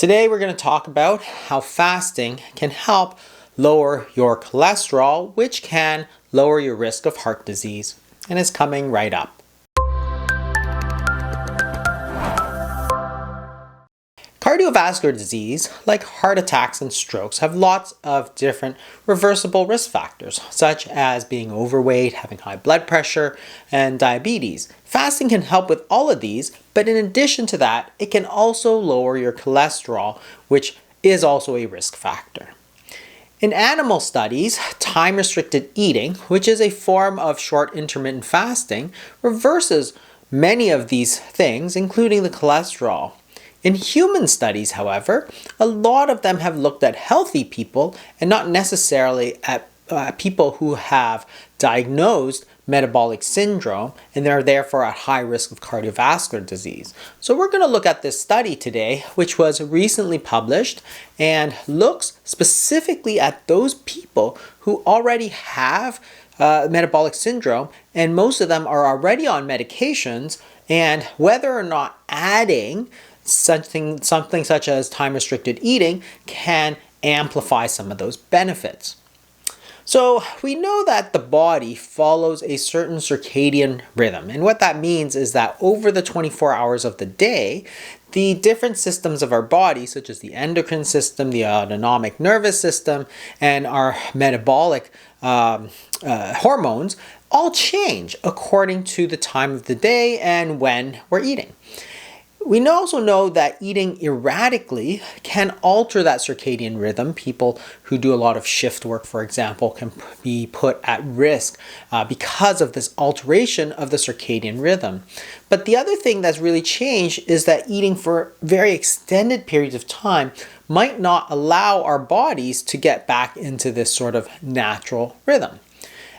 Today we're going to talk about how fasting can help lower your cholesterol, which can lower your risk of heart disease, and is coming right up. Cardiovascular disease, like heart attacks and strokes, have lots of different reversible risk factors, such as being overweight, having high blood pressure, and diabetes. Fasting can help with all of these, but in addition to that, it can also lower your cholesterol, which is also a risk factor. In animal studies, time-restricted eating, which is a form of short intermittent fasting, reverses many of these things, including the cholesterol. In human studies, however, a lot of them have looked at healthy people and not necessarily at people who have diagnosed metabolic syndrome and are therefore at high risk of cardiovascular disease. So we're going to look at this study today, which was recently published and looks specifically at those people who already have metabolic syndrome, and most of them are already on medications, and whether or not adding something such as time-restricted eating can amplify some of those benefits. So we know that the body follows a certain circadian rhythm, and what that means is that over the 24 hours of the day, the different systems of our body, such as the endocrine system, the autonomic nervous system, and our metabolic hormones, all change according to the time of the day and when we're eating. We also know that eating erratically can alter that circadian rhythm. People who do a lot of shift work, for example, can be put at risk because of this alteration of the circadian rhythm. But the other thing that's really changed is that eating for very extended periods of time might not allow our bodies to get back into this sort of natural rhythm.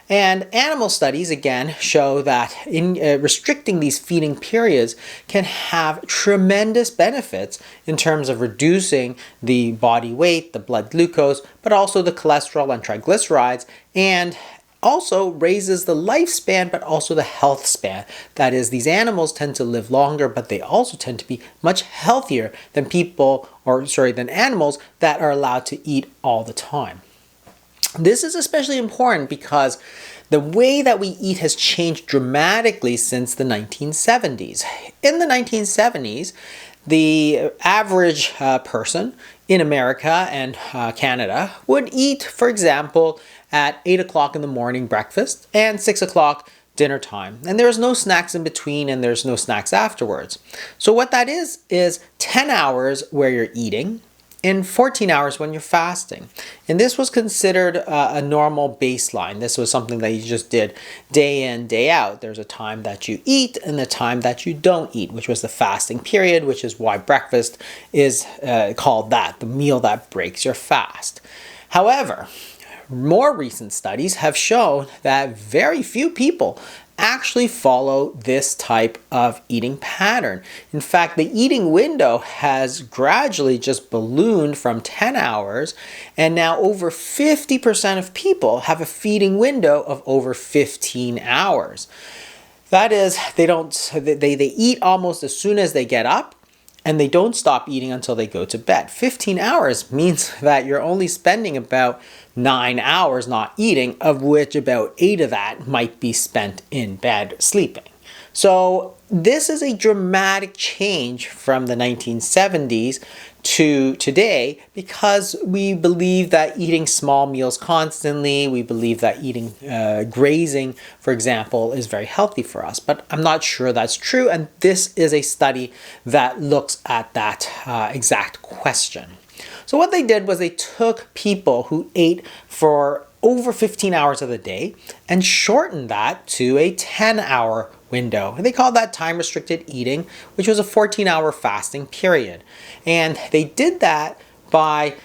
And animal studies, again, show that restricting these feeding periods can have tremendous benefits in terms of reducing the body weight, the blood glucose, but also the cholesterol and triglycerides, and also raises the lifespan, but also the health span. That is, these animals tend to live longer, but they also tend to be much healthier than than animals that are allowed to eat all the time. This is especially important because the way that we eat has changed dramatically since the 1970s. In the 1970s, the average person in America and Canada would eat, for example, at 8 o'clock in the morning breakfast and 6 o'clock dinner time. And there's no snacks in between and there's no snacks afterwards. So what that is 10 hours where you're eating in 14 hours when you're fasting. And this was considered a normal baseline. This was something that you just did day in, day out. There's a time that you eat and the time that you don't eat, which was the fasting period, which is why breakfast is called that, the meal that breaks your fast. However, more recent studies have shown that very few people actually follow this type of eating pattern. In fact, the eating window has gradually just ballooned from 10 hours, and now over 50% of people have a feeding window of over 15 hours. That is, they eat almost as soon as they get up, and they don't stop eating until they go to bed. 15 hours means that you're only spending about 9 hours not eating, of which about 8 of that might be spent in bed sleeping. So this is a dramatic change from the 1970s to today, because we believe that eating small meals constantly, we believe that eating grazing, for example, is very healthy for us. But I'm not sure that's true, and this is a study that looks at that exact question. So what they did was they took people who ate for over 15 hours of the day and shortened that to a 10-hour window. And they called that time-restricted eating, which was a 14-hour fasting period. And they did that by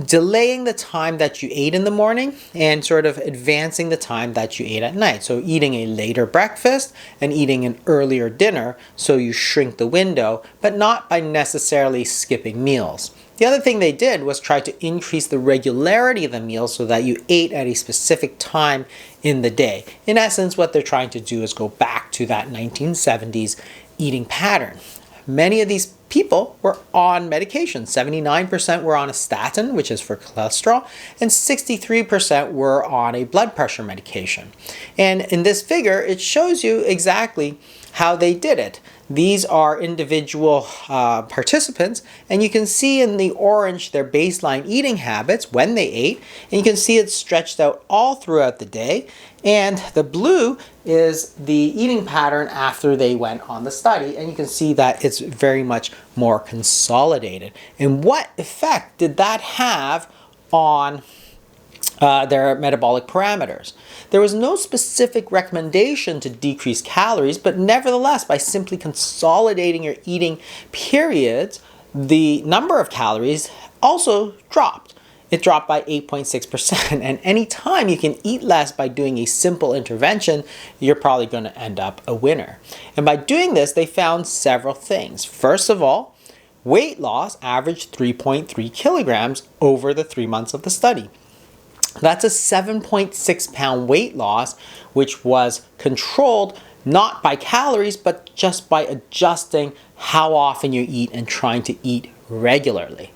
delaying the time that you ate in the morning and sort of advancing the time that you ate at night. So eating a later breakfast and eating an earlier dinner, so you shrink the window, but not by necessarily skipping meals. The other thing they did was try to increase the regularity of the meal so that you ate at a specific time in the day. In essence, what they're trying to do is go back to that 1970s eating pattern. Many of these people were on medication. 79% were on a statin, which is for cholesterol, and 63% were on a blood pressure medication. And in this figure, it shows you exactly how they did it. These are individual participants, and you can see in the orange their baseline eating habits when they ate, and you can see it's stretched out all throughout the day. And the blue is the eating pattern after they went on the study, and you can see that it's very much more consolidated. And what effect did that have on their metabolic parameters? There was no specific recommendation to decrease calories, but nevertheless, by simply consolidating your eating periods, the number of calories also dropped. It dropped by 8.6%. And anytime you can eat less by doing a simple intervention, you're probably going to end up a winner. And by doing this, they found several things. First of all, weight loss averaged 3.3 kilograms over the 3 months of the study. That's a 7.6 pound weight loss, which was controlled not by calories, but just by adjusting how often you eat and trying to eat regularly.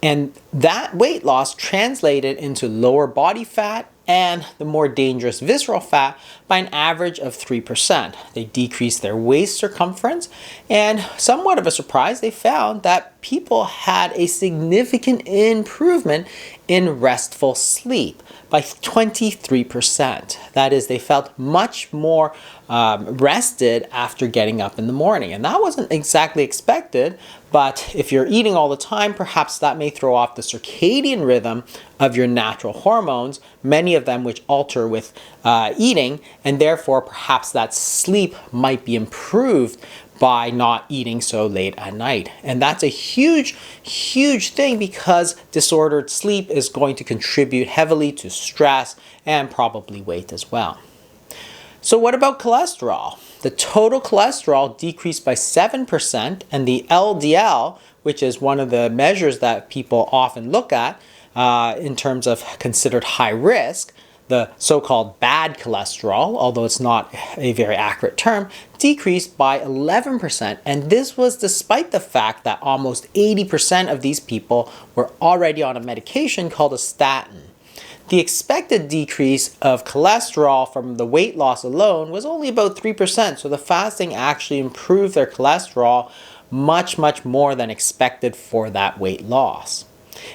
And that weight loss translated into lower body fat and the more dangerous visceral fat by an average of 3%. They decreased their waist circumference, and somewhat of a surprise, they found that people had a significant improvement in restful sleep by 23%. That is, they felt much more rested after getting up in the morning. And that wasn't exactly expected, but if you're eating all the time, perhaps that may throw off the circadian rhythm of your natural hormones, many of them which alter with eating, and therefore perhaps that sleep might be improved by not eating so late at night. And that's a huge, huge thing, because disordered sleep is going to contribute heavily to stress and probably weight as well. So what about cholesterol? The total cholesterol decreased by 7%, and the LDL, which is one of the measures that people often look at in terms of considered high risk, the so-called bad cholesterol, although it's not a very accurate term, decreased by 11%. And this was despite the fact that almost 80% of these people were already on a medication called a statin. The expected decrease of cholesterol from the weight loss alone was only about 3%, so the fasting actually improved their cholesterol much, much more than expected for that weight loss.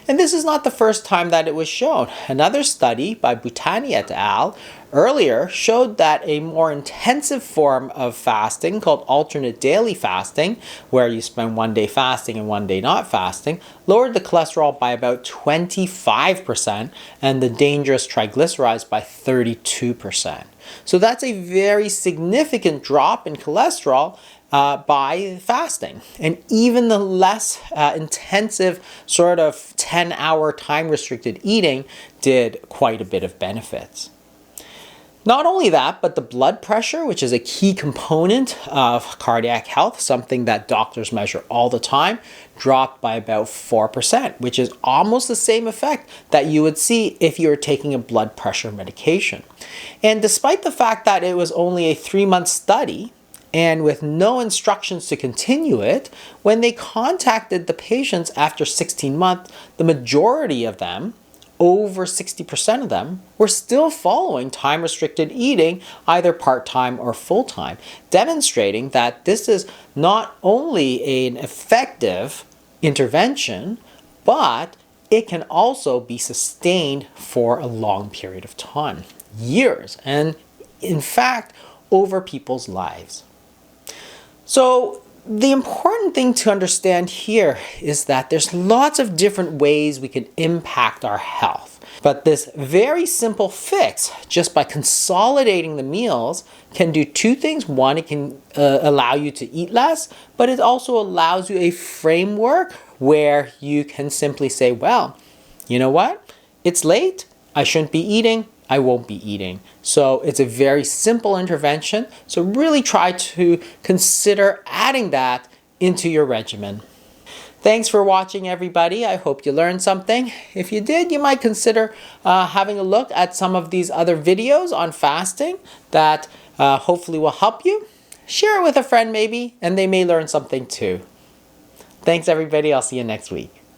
And this is not the first time that it was shown. Another study by Butani et al. Earlier showed that a more intensive form of fasting called alternate daily fasting, where you spend 1 day fasting and 1 day not fasting, lowered the cholesterol by about 25% and the dangerous triglycerides by 32%. So that's a very significant drop in cholesterol by fasting. And even the less intensive sort of 10-hour time-restricted eating did quite a bit of benefits. Not only that, but the blood pressure, which is a key component of cardiac health, something that doctors measure all the time, dropped by about 4%, which is almost the same effect that you would see if you were taking a blood pressure medication. And despite the fact that it was only a 3-month study, and with no instructions to continue it, when they contacted the patients after 16 months, the majority of them, over 60% of them, were still following time-restricted eating, either part-time or full-time, demonstrating that this is not only an effective intervention, but it can also be sustained for a long period of time, years, and in fact, over people's lives. So the important thing to understand here is that there's lots of different ways we can impact our health. But this very simple fix, just by consolidating the meals, can do two things. One, it can allow you to eat less, but it also allows you a framework where you can simply say, well, you know what? It's late. I shouldn't be eating. I won't be eating. So it's a very simple intervention. So really try to consider adding that into your regimen. Thanks for watching, everybody. I hope you learned something. If you did, you might consider having a look at some of these other videos on fasting that hopefully will help you. Share it with a friend maybe, and they may learn something too. Thanks, everybody. I'll see you next week.